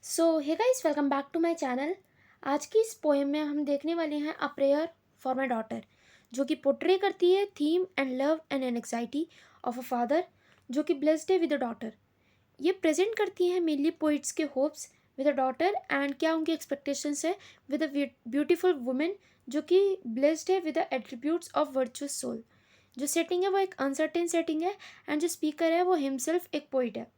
So hey guys, welcome back to my channel. आज की इस पोएम में हम देखने वाले हैं a prayer for my daughter, जो कि पोर्ट्रे करती है theme and love and anxiety of a father जो कि ब्लेस्ड है विद अ डॉटर। ये प्रेजेंट करती है मेनली पोइट्स के hopes with a daughter and क्या उनकी एक्सपेक्टेशंस है विद अ ब्यूटीफुल वुमेन जो कि ब्लेस्ड है with the attributes of virtuous soul. जो सेटिंग है वो एक अनसर्टेन सेटिंग है एंड जो स्पीकर है वो हिमसेल्फ एक पोइट है।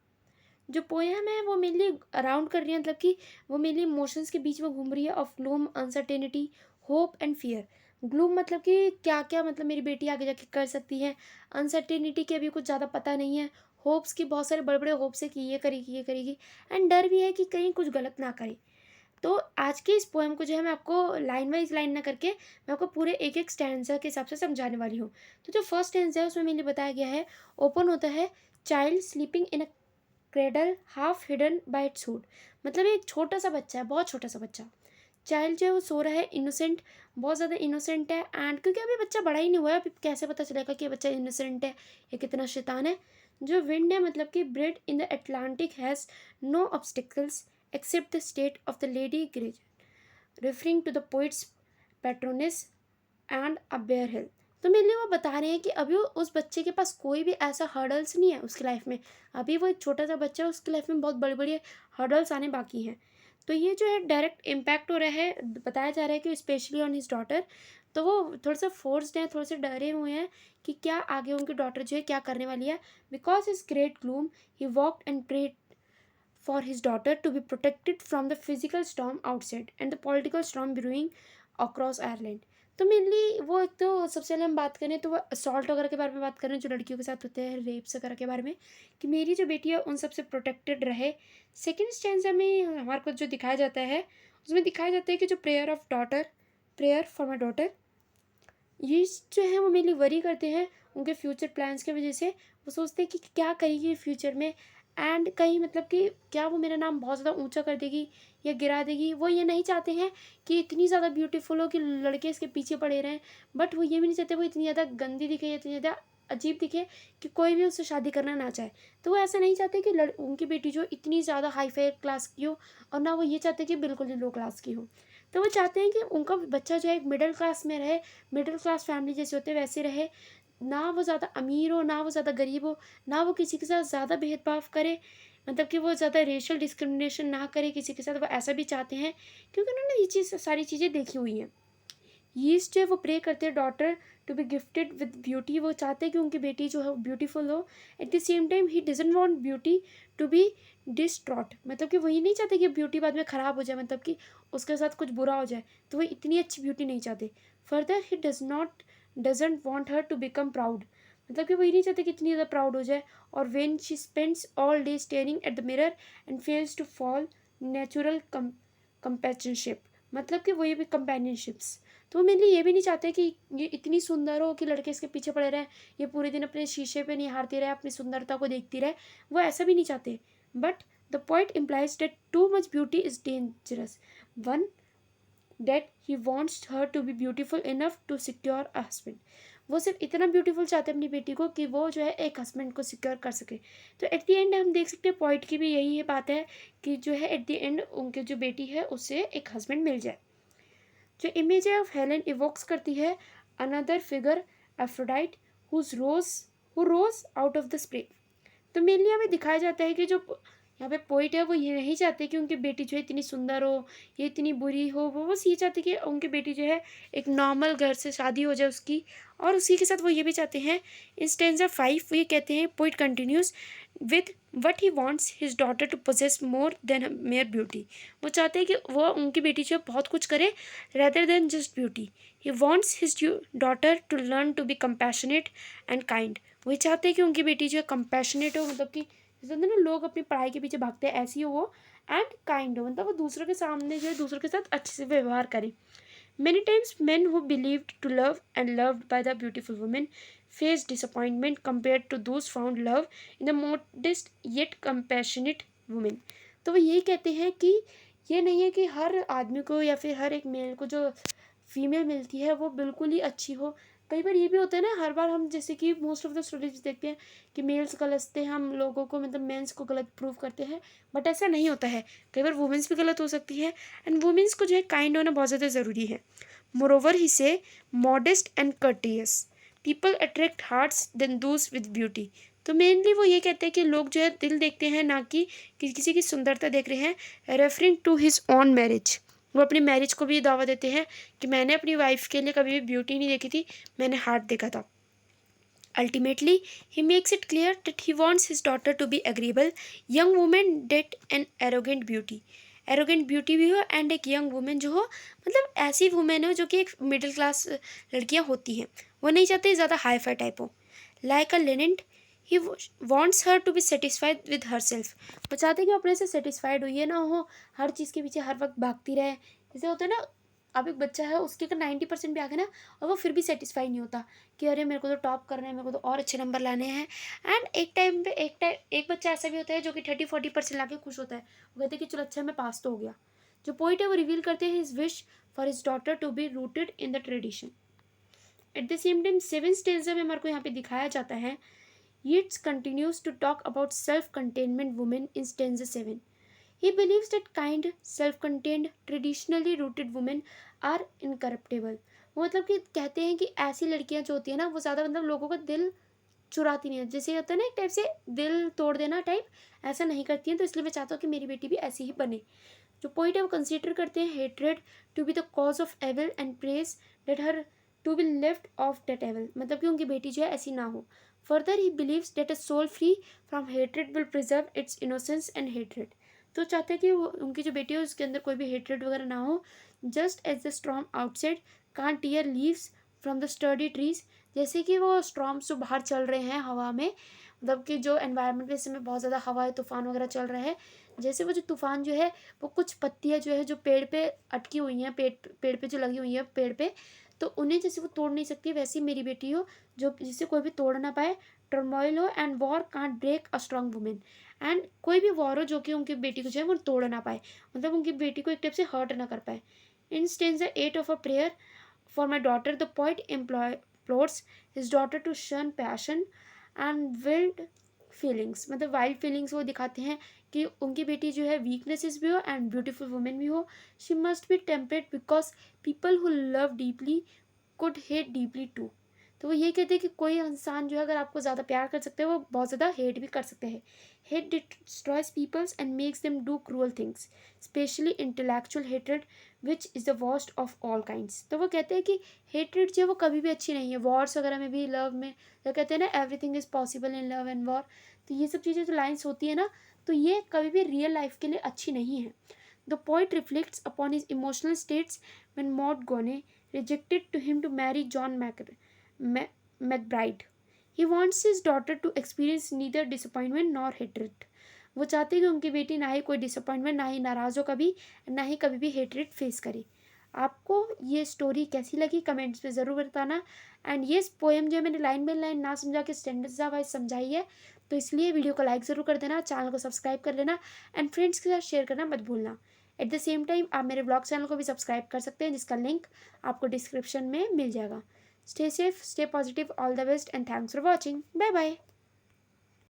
जो पोएम है वो मेनली अराउंड कर रही है, मतलब कि वो मेनली इमोशंस के बीच में घूम रही है of gloom, uncertainty, hope and fear. Gloom मतलब कि क्या क्या मतलब मेरी बेटी आगे जाके कर सकती है। अनसर्टेनिटी की अभी कुछ ज़्यादा पता नहीं है। होप्स की बहुत सारे बड़े बड़े होप्स है कि ये करेगी। एंड डर भी है कि कहीं कुछ गलत ना करे। तो आज के इस पोएम को जो है मैं आपको लाइन वाइज लाइन ना करके मैं आपको पूरे एक एक स्टैंजा के हिसाब से समझाने वाली हूँ। तो जो फर्स्ट स्टैंजा है उसमें मैंने बताया गया है, ओपन होता है child sleeping in a cradle half hidden bye it's hood. मतलब एक छोटा सा बच्चा है, बहुत छोटा सा बच्चा। चाइल्ड जो है वो सो रहा है, इनोसेंट, बहुत ज़्यादा इनोसेंट है। एंड क्योंकि अभी बच्चा बड़ा ही नहीं हुआ है, अभी कैसे पता चलेगा कि ये बच्चा इनोसेंट है या कितना शैतान है। जो विंड है मतलब कि bred in the Atlantic has no obstacles except the state of the Lady Gregory, referring to the poet's patroness and a bare hill. तो मेरे लिए वो बता रहे हैं कि अभी उस बच्चे के पास कोई भी ऐसा हर्डल्स नहीं है उसकी लाइफ में। अभी वो एक छोटा सा बच्चा है, उसकी लाइफ में बहुत बड़े बड़े हर्डल्स आने बाकी हैं। तो ये जो है डायरेक्ट इम्पैक्ट हो रहा है, बताया जा रहा है कि स्पेशली ऑन हिज डॉटर। तो वो थोड़ा सा फोर्स्ड हैं, थोड़े से डरे हुए हैं कि क्या आगे उनकी डॉटर जो है क्या करने वाली है। Because is great gloom he walked and prayed for his daughter to be protected from the physical storm outside and the political storm brewing across Ireland। तो मेनली वो एक तो सबसे पहले हम बात करें तो वो असॉल्ट वगैरह के बारे में बात करें जो लड़कियों के साथ होते हैं, रेप्स वगैरह के बारे में, कि मेरी जो बेटी है उन सबसे प्रोटेक्टेड रहे। सेकेंड स्टैंजा में हमारे को जो दिखाया जाता है उसमें दिखाया जाता है कि जो prayer of daughter, prayer for my daughter, ये जो है वो मेनली वरी करते हैं उनके फ्यूचर प्लान्स की वजह से। वो सोचते हैं कि क्या करेगी फ्यूचर में एंड कहीं मतलब कि क्या वो मेरा नाम बहुत ज़्यादा ऊंचा कर देगी या गिरा देगी। वो ये नहीं चाहते हैं कि इतनी ज़्यादा ब्यूटीफुल हो कि लड़के इसके पीछे पड़े रहें, बट वो ये भी नहीं चाहते वो इतनी ज़्यादा गंदी दिखे या इतनी ज़्यादा अजीब दिखे कि कोई भी उससे शादी करना ना चाहे। तो वो ऐसा नहीं चाहते कि उनकी बेटी जो इतनी ज़्यादा हाई फाई क्लास की हो, और ना वो ये चाहते कि बिल्कुल ही लो क्लास की हो। तो वो चाहते हैं कि उनका बच्चा जो है एक मिडिल क्लास में रहे, मिडिल क्लास फैमिली जैसे होते हैं वैसे रहे। ना वो ज़्यादा अमीर हो, ना वो ज़्यादा गरीब हो, ना वो किसी के साथ ज़्यादा भेदभाव करे, मतलब कि वो ज़्यादा रेशियल डिस्क्रिमिनेशन ना करे किसी के साथ। वो ऐसा भी चाहते हैं क्योंकि उन्होंने ये चीज़ सारी चीज़ें देखी हुई हैं। यीस्ट जो है वो प्रे करते हैं daughter to be gifted with beauty. वो चाहते हैं कि उनकी बेटी जो है ब्यूटीफुल हो। At the same time he doesn't want beauty to be distraught, मतलब कि वही नहीं चाहते कि ब्यूटी बाद में ख़राब हो जाए, मतलब कि उसके साथ कुछ बुरा हो जाए। तो वो इतनी अच्छी ब्यूटी नहीं चाहते। Further he doesn't want her to become proud, मतलब कि वही नहीं चाहते कि इतनी ज़्यादा प्राउड हो जाए। और when she spends all day staring at the mirror and fails to fall natural companionship, मतलब कि वही भी कंपेनियनशिप्स। तो वो मेनली ये भी नहीं चाहते कि ये इतनी सुंदर हो कि लड़के इसके पीछे पड़े रहें, ये पूरे दिन अपने शीशे पे निहारती रहे, अपनी सुंदरता को देखती रहे। वो ऐसा भी नहीं चाहते। But the point implies that too much beauty is dangerous one, that he wants her to be beautiful enough to secure a husband. वो सिर्फ इतना ब्यूटीफुल चाहते हैं अपनी बेटी को कि वो जो है एक हस्बैंड को सिक्योर कर सके। तो एट द एंड हम देख सकते हैं पॉइंट की भी यही है बात है कि जो है एट द एंड उनके जो बेटी है उससे एक हस्बैंड मिल जाए। जो इमेज है ऑफ हेलन इवोक्स करती है another figure, Aphrodite, whose rose who rose out of the spring. तो मेनली हमें दिखाया जाता है कि जो यहाँ पे पोइट है वो ये नहीं चाहते कि उनकी बेटी जो है इतनी सुंदर हो, ये इतनी बुरी हो। वो बस ये चाहते कि उनकी बेटी जो है एक नॉर्मल घर से शादी हो जाए उसकी। और उसी के साथ वो ये भी चाहते हैं, इन स्टेंजा 5 वो ये कहते हैं, poet continues with what he wants his daughter to possess more than mere beauty. वो चाहते हैं कि वो उनकी बेटी जो है बहुत कुछ करे rather than just beauty. He wants his daughter to learn to be compassionate and kind. वही चाहते हैं कि उनकी बेटी जो है कंपैशनेट हो, मतलब कि जैसे होता है ना लोग अपनी पढ़ाई के पीछे भागते हैं ऐसी हो वो। एंड काइंड हो, मतलब वो दूसरों के सामने जो है दूसरों के साथ अच्छे से व्यवहार करें। Many times men who believed to love and loved by the beautiful woman face disappointment compared to those found love in the modest yet compassionate woman। तो वो यही कहते हैं कि ये नहीं है कि हर आदमी को या फिर हर एक मेल को जो फीमेल मिलती है वो बिल्कुल ही अच्छी हो। कई बार ये भी होता है ना, हर बार हम जैसे कि मोस्ट ऑफ द स्टोरीज देखते हैं कि मेल्स गलत थे, हम लोगों को मतलब मेंस को गलत प्रूव करते हैं, बट ऐसा नहीं होता है। कई बार वुमेंस भी गलत हो सकती है, एंड वुमेंस को जो है काइंड होना बहुत ज़्यादा ज़रूरी है। Moreover he says modest and courteous people attract hearts than those with beauty. तो मेनली वो ये कहते हैं कि लोग जो है दिल देखते हैं, ना कि किसी की सुंदरता देख रहे हैं। Referring to his own marriage, वो अपनी मैरिज को भी दावा देते हैं कि मैंने अपनी वाइफ के लिए कभी भी ब्यूटी नहीं देखी थी, मैंने हार्ट देखा था। Ultimately, he makes it clear that he wants his daughter to be agreeable, young woman that an arrogant beauty. Arrogant beauty भी हो एंड एक यंग वुमेन जो हो, मतलब ऐसी वुमेन हो जो कि एक मिडिल क्लास लड़कियां होती हैं, वो नहीं चाहती ज़्यादा हाई फाई टाइप हो। Like a lenient he wants her to be satisfied with herself, वो चाहते कि वो अपने से सेटिस्फाइड हो, ये ना हो हर चीज़ के पीछे हर वक्त भागती रहे। जैसे होता है ना, अब एक बच्चा है उसके अगर 90% भी आ गए ना, और वो फिर भी सेटिस्फाई नहीं होता कि अरे मेरे को तो टॉप करना है, मेरे को तो और अच्छे नंबर लाने हैं। एंड एक टाइम पे एक बच्चा ऐसा भी होता है जो कि 30-40% ला के खुश होता है, वो कहते हैं कि चलो अच्छा मैं पास तो हो गया। जो पोइट है वो रिवील करते हैं his wish for his daughter to be rooted in the tradition. At the same time 7 stanza में हमारे को यहाँ पे दिखाया जाता है, Yeats continues to talk about self-containment women in stanza 7. He believes that kind, self-contained, traditionally rooted women are incorruptible. वो मतलब कि कहते हैं कि ऐसी लड़कियां जो होती है ना, वो ज़्यादा मतलब लोगों का दिल चुराती नहीं है, जैसे होता है ना एक टाइप से दिल तोड़ देना टाइप, ऐसा नहीं करती हैं। तो इसलिए मैं चाहता हूँ कि मेरी बेटी भी ऐसी ही बने। जो पोइट है वो कंसिडर करते हैं hatred to be the cause of evil and prays that her to be left of that evil, मतलब कि उनकी बेटी जो है ऐसी ना हो। Further he believes that a soul free from hatred will preserve its innocence and hatred. तो चाहते हैं कि वो उनकी जो बेटी है उसके अंदर कोई भी हेट्रेड वगैरह ना हो। Just as the storm outside can't tear leaves from the sturdy trees, जैसे कि वो स्ट्रॉम्स जो बाहर चल रहे हैं हवा में, मतलब कि जो एनवायरनमेंट में इस समय बहुत ज़्यादा हवा है, तूफान वगैरह चल रहा है, जैसे वो जो तूफान जो है वो कुछ पत्तियाँ जो है जो पेड़ पे अटकी हुई हैं, पेड़ पे जो लगी हुई है पेड़ पे, तो उन्हें जैसे वो तोड़ नहीं सकती, वैसी मेरी बेटी हो जो जिसे कोई भी तोड़ ना पाए। टर्मोइल हो and war can't break a strong women, and कोई भी वॉर हो जो कि उनकी बेटी को जो है वो तोड़ ना पाए, मतलब उनकी बेटी को एक टाइप से हर्ट ना कर पाए। In stanza 8 of a prayer for my daughter the poet implores his daughter to shun passion and wild feelings, मतलब वाइल्ड फीलिंग्स वो दिखाते हैं कि उनकी बेटी जो है वीकनेसेस भी हो एंड ब्यूटीफुल वुमेन भी हो। She must be temperate because people who love deeply could hate deeply too. तो वो ये कहते हैं कि कोई इंसान जो है अगर आपको ज़्यादा प्यार कर सकते हैं वो बहुत ज़्यादा हेट भी कर सकते हैं। Hate destroys peoples and makes them do cruel things, specially intellectual hatred which is the worst of all kinds. तो वो कहते हैं कि हेट्रेड जो है वो कभी भी अच्छी नहीं है। वॉर्स वगैरह में भी, लव में जो कहते हैं ना everything is possible in love and war, तो ये सब चीज़ें जो लाइन्स होती है ना, तो ये कभी भी रियल लाइफ के लिए अच्छी नहीं है। The poet reflects upon his emotional states when Maud Gonne rejected to him to marry John McBride. He wants his daughter to experience neither disappointment nor hatred. वो चाहते हैं कि उनकी बेटी ना ही कोई डिसअपॉइंटमेंट, ना ही नाराज़ हो कभी, ना ही कभी भी हेटरेट फेस करे। आपको ये स्टोरी कैसी लगी कमेंट्स में ज़रूर बताना। एंड ये पोएम जो है मैंने लाइन बाई लाइन ना समझा के स्टैंडर्ड्स वाइज समझाई है, तो इसलिए वीडियो को लाइक ज़रूर कर देना, चैनल को सब्सक्राइब कर लेना एंड फ्रेंड्स के साथ शेयर करना मत भूलना। एट द सेम टाइम आप मेरे ब्लॉग चैनल को भी सब्सक्राइब कर सकते हैं, जिसका लिंक आपको डिस्क्रिप्शन में मिल जाएगा। Stay safe, stay positive, all the best and thanks for watching. Bye bye.